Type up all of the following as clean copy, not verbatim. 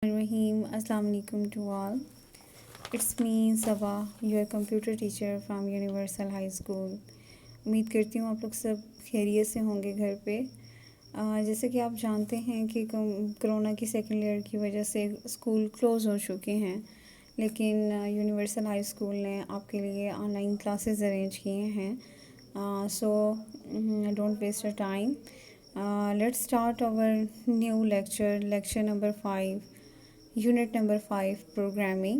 Rahim. Assalamu alaikum to all. It's me Sabah, your computer teacher from Universal High School. उम्मीद करती हूँ आप लोग सब खैरियत से होंगे घर पे। जैसे कि आप जानते हैं कि कोरोना की सेकेंड ईयर की वजह से स्कूल क्लोज़ हो चुके हैं, लेकिन यूनिवर्सल हाई स्कूल ने आपके लिए ऑनलाइन क्लासेस अरेंज किए हैं। So don't waste your time. Let's start our new lecture number 5. Unit number 5 Programming,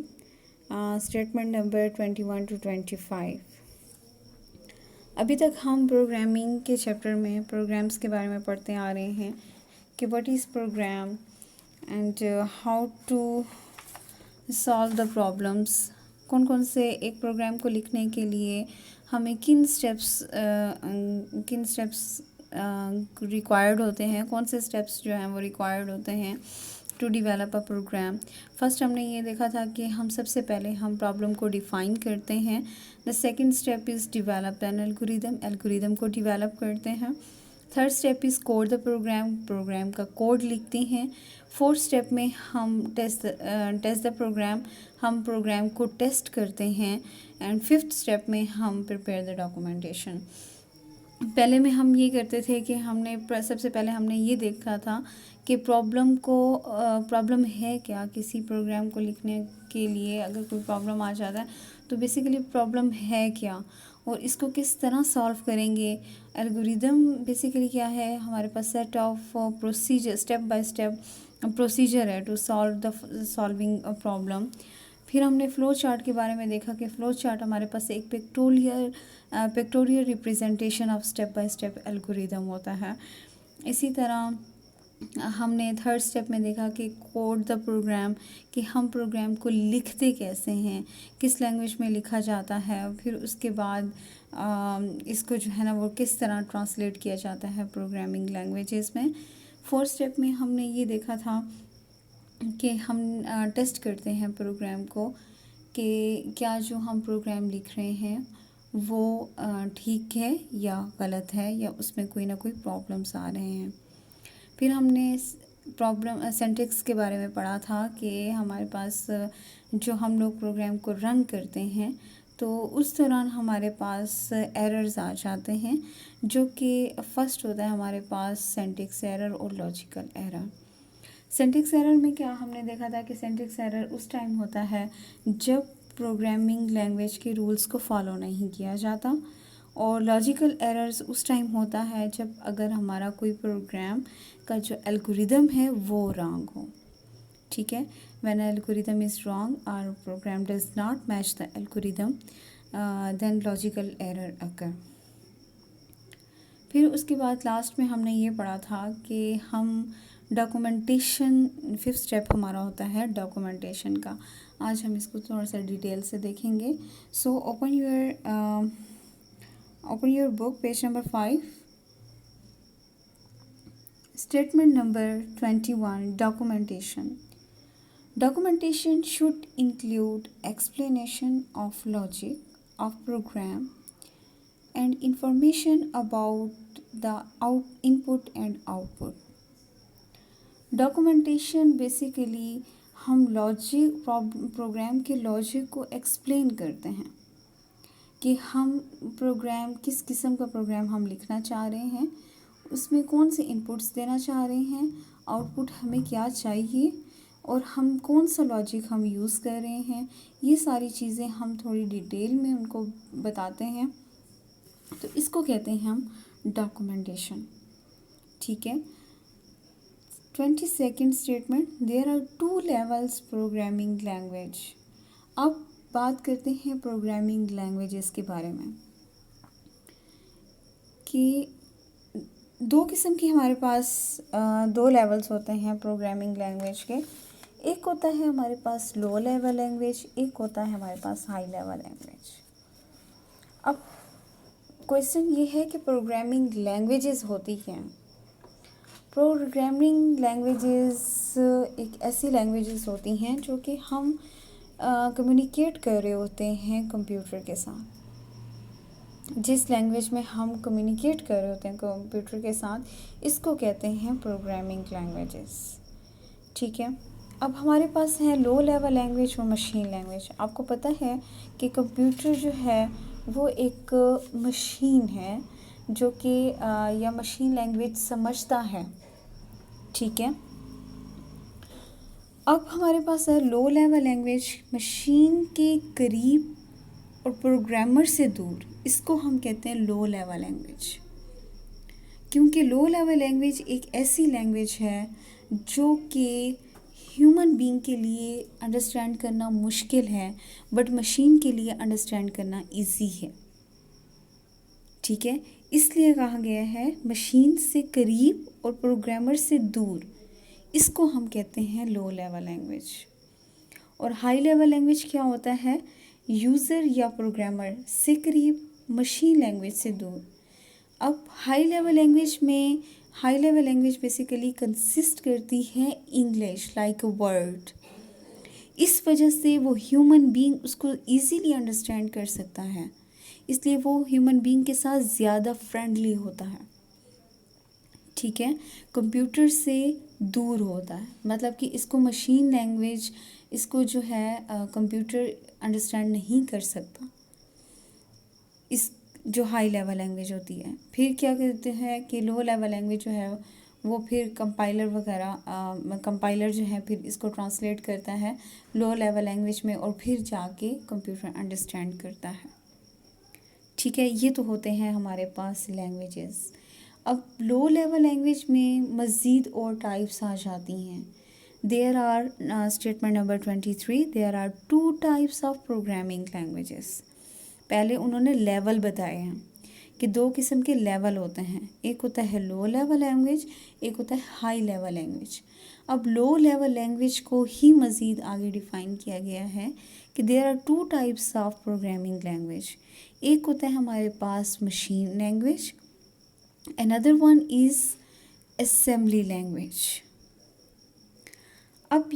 Statement number 21 to 25. अभी तक हम प्रोग्रामिंग के चैप्टर में प्रोग्राम्स के बारे में पढ़ते आ रहे हैं कि what is program and how to solve the problems. कौन कौन से एक प्रोग्राम को लिखने के लिए हमें किन स्टेप्स रिक्वायर्ड होते हैं, कौन से स्टेप्स जो हैं वो रिक्वायर्ड होते हैं to develop a program. First हमने ये देखा था कि हम सबसे पहले हम प्रॉब्लम को डिफ़ाइन करते हैं। The second step is develop an algorithm को डिवेलप करते हैं। Third step is code the program का कोड लिखते हैं। फोर्थ स्टेप में हम टेस्ट द प्रोग्राम, हम प्रोग्राम को टेस्ट करते हैं। एंड फिफ्थ स्टेप में हम प्रिपेयर द डॉक्यूमेंटेशन। पहले में हम ये करते थे कि सबसे पहले हमने ये देखा था कि प्रॉब्लम है क्या। किसी प्रोग्राम को लिखने के लिए अगर कोई प्रॉब्लम आ जाता है तो बेसिकली प्रॉब्लम है क्या और इसको किस तरह सॉल्व करेंगे। एल्गोरिदम बेसिकली क्या है, हमारे पास set of procedure, step by step procedure है टू सॉल्विंग अ प्रॉब्लम। फिर हमने फ़्लो चार्ट के बारे में देखा कि फ़्लो चार्ट हमारे पास एक pictorial representation of step by step algorithm होता है। इसी तरह हमने थर्ड स्टेप में देखा कि कोड द प्रोग्राम, कि हम प्रोग्राम को लिखते कैसे हैं, किस लैंग्वेज में लिखा जाता है, फिर उसके बाद इसको जो है ना वो किस तरह ट्रांसलेट किया जाता है प्रोग्रामिंग लैंग्वेजेस में। फोर्थ स्टेप में हमने ये देखा था कि हम टेस्ट करते हैं प्रोग्राम को कि क्या जो हम प्रोग्राम लिख रहे हैं वो ठीक है या गलत है या उसमें कोई ना कोई प्रॉब्लम्स आ रहे हैं। फिर हमने सिंटैक्स के बारे में पढ़ा था कि हमारे पास जो हम लोग प्रोग्राम को रन करते हैं तो उस दौरान हमारे पास एरर्स आ जाते हैं, जो कि फर्स्ट होता है हमारे पास सिंटैक्स एरर और लॉजिकल एरर। सिंटैक्स एरर में क्या हमने देखा था कि सिंटैक्स एरर उस टाइम होता है जब प्रोग्रामिंग लैंग्वेज के रूल्स को फॉलो नहीं किया जाता, और लॉजिकल एरर्स उस टाइम होता है जब अगर हमारा कोई प्रोग्राम का जो एल्गोरिदम है वो रॉन्ग हो। ठीक है, व्हेन एल्गोरिदम इज़ रॉन्ग और program does not match the algorithm, then logical error occur. फिर उसके बाद लास्ट में हमने ये पढ़ा था कि हम डॉक्यूमेंटेशन, फिफ्थ स्टेप हमारा होता है डॉक्यूमेंटेशन का। आज हम इसको थोड़ा सा डिटेल से देखेंगे। So open your book, page number 5, statement number 21, documentation. Documentation should include explanation of logic of program and information about the input and output. Documentation basically हम प्रोग्राम के लॉजिक को एक्सप्लेन करते हैं कि हम प्रोग्राम किस किस्म का प्रोग्राम हम लिखना चाह रहे हैं, उसमें कौन से इनपुट्स देना चाह रहे हैं, आउटपुट हमें क्या चाहिए और हम कौन सा लॉजिक हम यूज़ कर रहे हैं। ये सारी चीज़ें हम थोड़ी डिटेल में उनको बताते हैं, तो इसको कहते हैं हम डॉक्यूमेंटेशन। ठीक है। 22nd statement, there are 2 levels programming language. अब बात करते हैं प्रोग्रामिंग लैंग्वेजेस के बारे में कि 2 किस्म की हमारे पास 2 लेवल्स होते हैं प्रोग्रामिंग लैंग्वेज के। एक होता है हमारे पास लो लेवल लैंग्वेज, एक होता है हमारे पास हाई लेवल लैंग्वेज। अब क्वेश्चन ये है कि प्रोग्रामिंग लैंग्वेजेस होती क्या हैं। प्रोग्रामिंग लैंग्वेजेस एक ऐसी लैंग्वेजेस होती हैं जो कि हम कम्युनिकेट कर रहे होते हैं कंप्यूटर के साथ। जिस लैंग्वेज में हम कम्युनिकेट कर रहे होते हैं कंप्यूटर के साथ, इसको कहते हैं प्रोग्रामिंग लैंग्वेजेस। ठीक है। अब हमारे पास है लो लेवल लैंग्वेज और मशीन लैंग्वेज। आपको पता है कि कंप्यूटर जो है वो एक मशीन है जो कि या मशीन लैंग्वेज समझता है, ठीक है। अब हमारे पास है लो लेवल लैंग्वेज, मशीन के करीब और प्रोग्रामर से दूर, इसको हम कहते हैं लो लेवल लैंग्वेज। क्योंकि लो लेवल लैंग्वेज एक ऐसी लैंग्वेज है जो कि ह्यूमन बीइंग के लिए अंडरस्टैंड करना मुश्किल है, बट मशीन के लिए अंडरस्टैंड करना इजी है, ठीक है। इसलिए कहा गया है मशीन से करीब और प्रोग्रामर से दूर, इसको हम कहते हैं लो लेवल लैंग्वेज। और हाई लेवल लैंग्वेज क्या होता है? यूज़र या प्रोग्रामर से करीब, मशीन लैंग्वेज से दूर। अब high level language basically consist करती है इंग्लिश लाइक अ वर्ड। इस वजह से वो ह्यूमन बीइंग उसको इजीली अंडरस्टैंड कर सकता है, इसलिए वो ह्यूमन बीइंग के साथ ज़्यादा फ्रेंडली होता है, ठीक है। कंप्यूटर से दूर होता है, मतलब कि इसको मशीन लैंग्वेज, इसको जो है कंप्यूटर अंडरस्टैंड नहीं कर सकता, इस जो हाई लेवल लैंग्वेज होती है। फिर क्या कहते हैं कि लो लेवल लैंग्वेज जो है वो फिर कंपाइलर जो है फिर इसको ट्रांसलेट करता है लो लेवल लैंग्वेज में और फिर जाके कंप्यूटर अंडरस्टैंड करता है, ठीक है। ये तो होते हैं हमारे पास लैंग्वेजेस। अब लो लेवल लैंग्वेज में मज़ीद और टाइप्स आ जाती हैं। There are statement number 23, there are 2 types of programming languages. पहले उन्होंने लेवल बताए हैं कि 2 किस्म के लेवल होते हैं, एक होता है लो लेवल लैंग्वेज, एक होता है हाई लेवल लैंग्वेज। अब लो लेवल लैंग्वेज को ही मज़ीद आगे डिफ़ाइन किया गया है कि there are 2 types of programming language. एक होता है हमारे पास machine language, another one is assembly language. अब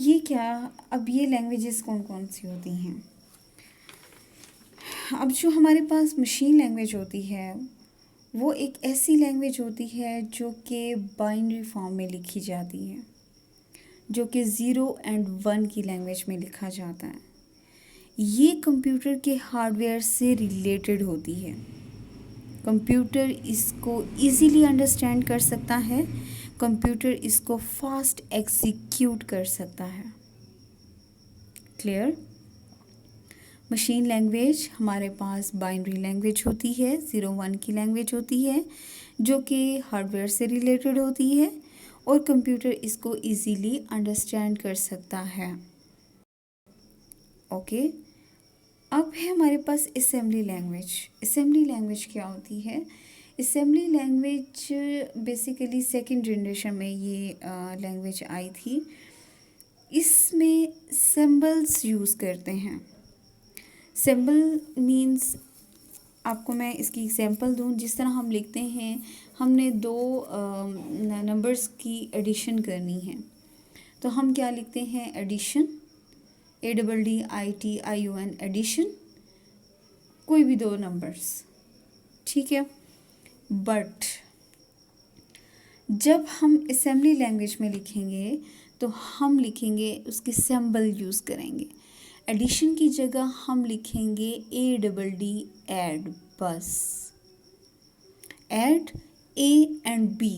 ये लैंग्वेजेस कौन कौन सी होती हैं? अब जो हमारे पास मशीन लैंग्वेज होती है वो एक ऐसी लैंग्वेज होती है जो कि बाइनरी फॉर्म में लिखी जाती है, जो कि 0 और 1 की लैंग्वेज में लिखा जाता है। ये कंप्यूटर के हार्डवेयर से रिलेटेड होती है। कंप्यूटर इसको इजीली अंडरस्टैंड कर सकता है, कंप्यूटर इसको फास्ट एग्जीक्यूट कर सकता है। क्लियर? मशीन लैंग्वेज हमारे पास बाइनरी लैंग्वेज होती है, 0-1 की लैंग्वेज होती है, जो कि हार्डवेयर से रिलेटेड होती है और कंप्यूटर इसको इजीली अंडरस्टैंड कर सकता है। ओके। अब है हमारे पास असेंबली लैंग्वेज। असेंबली लैंग्वेज क्या होती है? Assembly language basically second generation में ये लैंग्वेज आई थी। इसमें सिंबल्स यूज़ करते हैं। सिंबल मीन्स, आपको मैं इसकी एग्जांपल दूं, जिस तरह हम लिखते हैं, हमने 2 नंबर्स की एडिशन करनी है तो हम क्या लिखते हैं? एडिशन, ADDITION, एडिशन, कोई भी 2 नंबर्स, ठीक है। बट जब हम असेंबली लैंग्वेज में लिखेंगे तो हम लिखेंगे, उसके सिंबल यूज़ करेंगे। एडिशन की जगह हम लिखेंगे ADD, ऐड, बस। ऐड A एंड B,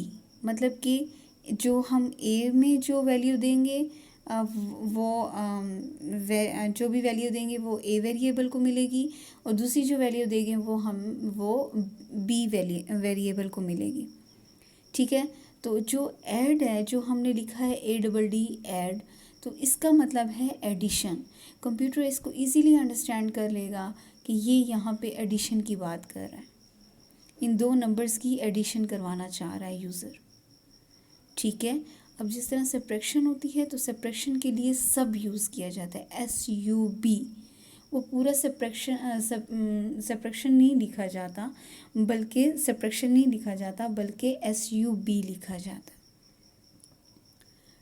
मतलब कि जो हम A में जो वैल्यू देंगे जो भी वैल्यू देंगे वो A वेरिएबल को मिलेगी, और दूसरी जो वैल्यू देंगे वो B वेरिएबल को मिलेगी, ठीक है। तो जो ऐड है, जो हमने लिखा है ADD, ऐड, तो इसका मतलब है एडिशन। कंप्यूटर इसको इजीली अंडरस्टैंड कर लेगा कि ये यहाँ पे एडिशन की बात कर रहा है, इन 2 नंबर्स की एडिशन करवाना चाह रहा है यूज़र, ठीक है। अब जिस तरह सब्ट्रैक्शन होती है तो सब्ट्रैक्शन के लिए सब यूज़ किया जाता है, SUB। वो पूरा सब्ट्रैक्शन नहीं लिखा जाता, बल्कि SUB लिखा जाता।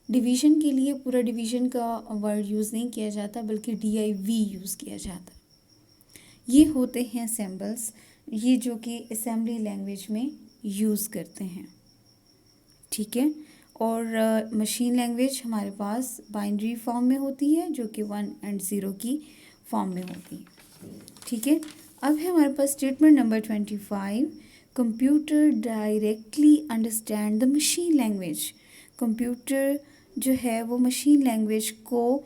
डिवीज़न के लिए पूरा डिवीज़न का वर्ड यूज़ नहीं किया जाता, बल्कि DIV यूज़ किया जाता। ये होते हैं सिंबल्स, ये जो कि असेंबली लैंग्वेज में यूज़ करते हैं, ठीक है। और मशीन लैंग्वेज हमारे पास बाइनरी फॉर्म में होती है, जो कि 1 और 0 की फॉर्म में होती है। ठीक है, अब है हमारे पास statement number 25, computer directly understand the machine language. Computer जो है वो मशीन लैंग्वेज को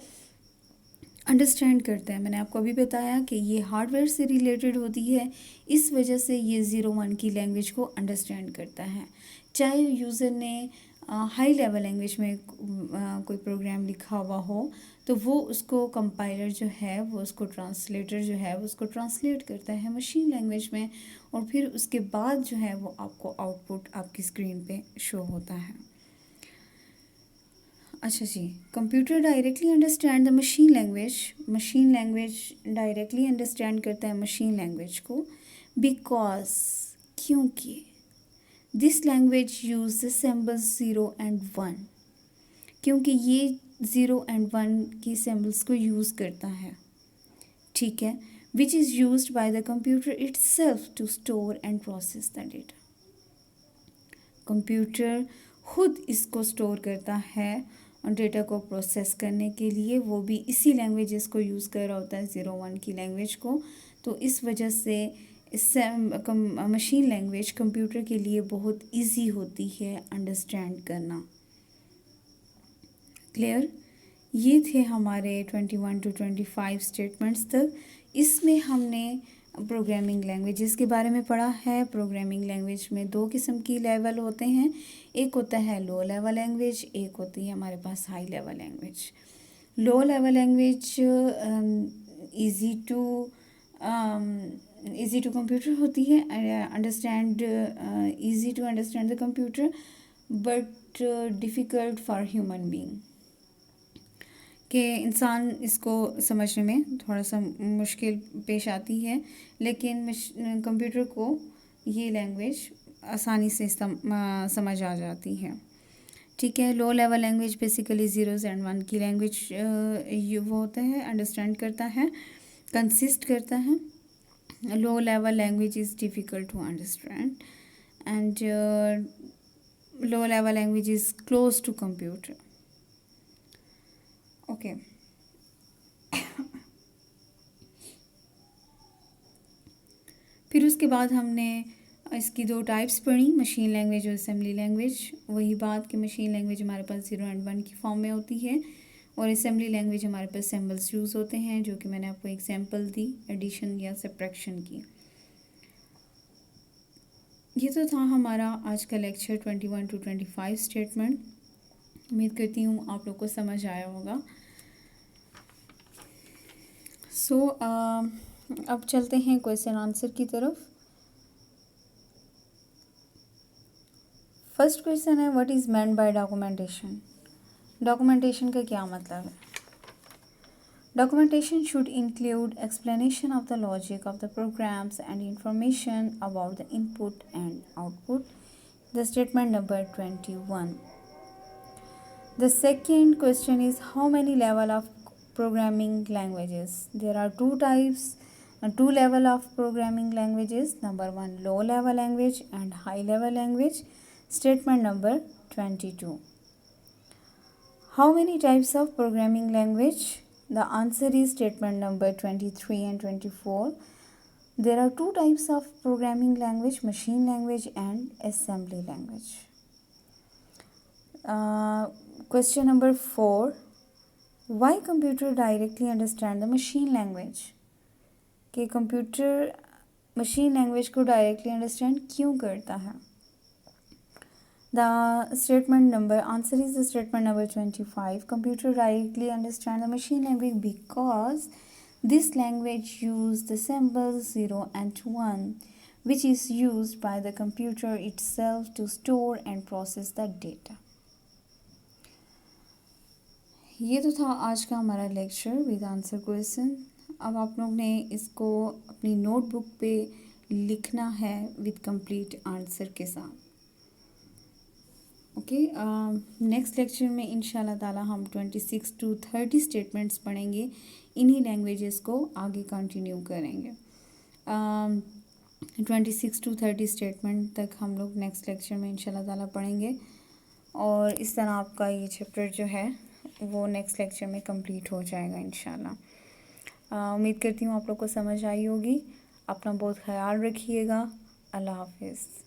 अंडरस्टैंड करता है। मैंने आपको अभी बताया कि ये हार्डवेयर से रिलेटेड होती है, इस वजह से ये 0-1 की लैंग्वेज को अंडरस्टैंड करता है। चाहे यूज़र ने हाई लेवल लैंग्वेज में कोई प्रोग्राम लिखा हुआ हो, तो वो उसको कंपाइलर जो है वो उसको ट्रांसलेटर जो है वो उसको ट्रांसलेट करता है मशीन लैंग्वेज में, और फिर उसके बाद जो है वो आपको आउटपुट आपकी स्क्रीन पे शो होता है। अच्छा जी, computer directly understand the machine language directly understand करता है मशीन लैंग्वेज को, बिकॉज क्योंकि this language use the symbols 0 and 1, क्योंकि ये 0 एंड 1 की सिंबल्स को यूज़ करता है। ठीक है, which is used by the computer itself to store and process the data. Computer खुद इसको स्टोर करता है और डेटा को प्रोसेस करने के लिए वो भी इसी लैंग्वेजेस को यूज़ कर रहा होता है, 0-1 की लैंग्वेज को। तो इस वजह से इससे मशीन लैंग्वेज कंप्यूटर के लिए बहुत इजी होती है अंडरस्टैंड करना। क्लियर? ये थे हमारे 21 to 25 स्टेटमेंट्स तक। इसमें हमने प्रोग्रामिंग लैंग्वेजेस के बारे में पढ़ा है। प्रोग्रामिंग लैंग्वेज में 2 किस्म की लेवल होते हैं, एक होता है लो लेवल लैंग्वेज, एक होती है हमारे पास high level language. Low level language easy to computer होती है, easy to understand the computer, but difficult for human being, कि इंसान इसको समझने में थोड़ा सा मुश्किल पेश आती है, लेकिन कंप्यूटर को ये लैंग्वेज आसानी से समझ आ जाती है। ठीक है, low level language basically 0 and 1 की लैंग्वेज वो होता है, अंडरस्टैंड करता है, कंसिस्ट करता है। Low level language is difficult to understand and low level language is close to computer. Okay, फिर उसके बाद हमने इसकी 2 टाइप्स पढ़ी, मशीन लैंग्वेज और असेंबली लैंग्वेज। वही बात कि मशीन लैंग्वेज हमारे पास 0 एंड 1 की फॉर्म में होती है, और असेंबली लैंग्वेज हमारे पास सिंबल्स यूज़ होते हैं, जो कि मैंने आपको एग्जांपल दी एडिशन या सब्ट्रैक्शन की। ये तो था हमारा आज का लेक्चर 21 to 25 स्टेटमेंट। उम्मीद करती हूँ आप लोग को समझ आया होगा। सो अब चलते हैं क्वेश्चन आंसर की तरफ। फर्स्ट क्वेश्चन है, what is meant by documentation. Documentation का क्या मतलब है? Documentation should include explanation of the logic of the programs and information about the input and output. The statement number 21. The second question is, how many level of programming languages? There are 2 types, 2 level of programming languages. Number 1, low level language and high level language. Statement number 22. How many types of programming language? The answer is statement number 23 and 24. There are 2 types of programming language, machine language and assembly language. Question number 4. Why computer directly understand the machine language? कि computer machine language को directly understand क्यों करता है? The statement number answer is the statement number 25. Computer directly understand the machine language because this language use the symbols 0 and 1, which is used by the computer itself to store and process the data. ये तो था आज का हमारा lecture with answer question. अब आप लोग ने इसको अपनी नोटबुक पे लिखना है विद कंप्लीट आंसर के साथ। ओके, नेक्स्ट लेक्चर में इंशाल्लाह ताला हम 26 to 30 स्टेटमेंट्स पढ़ेंगे। इन्हीं लैंग्वेजेस को आगे कंटिन्यू करेंगे। 26 to 30 स्टेटमेंट तक हम लोग नेक्स्ट लेक्चर में इंशाल्लाह ताला पढ़ेंगे। और इस तरह आपका ये चैप्टर जो है वो नेक्स्ट लेक्चर में कंप्लीट हो जाएगा इंशाल्लाह। उम्मीद करती हूँ आप लोग को समझ आई होगी। अपना बहुत ख्याल रखिएगा। अल्लाह हाफिज़।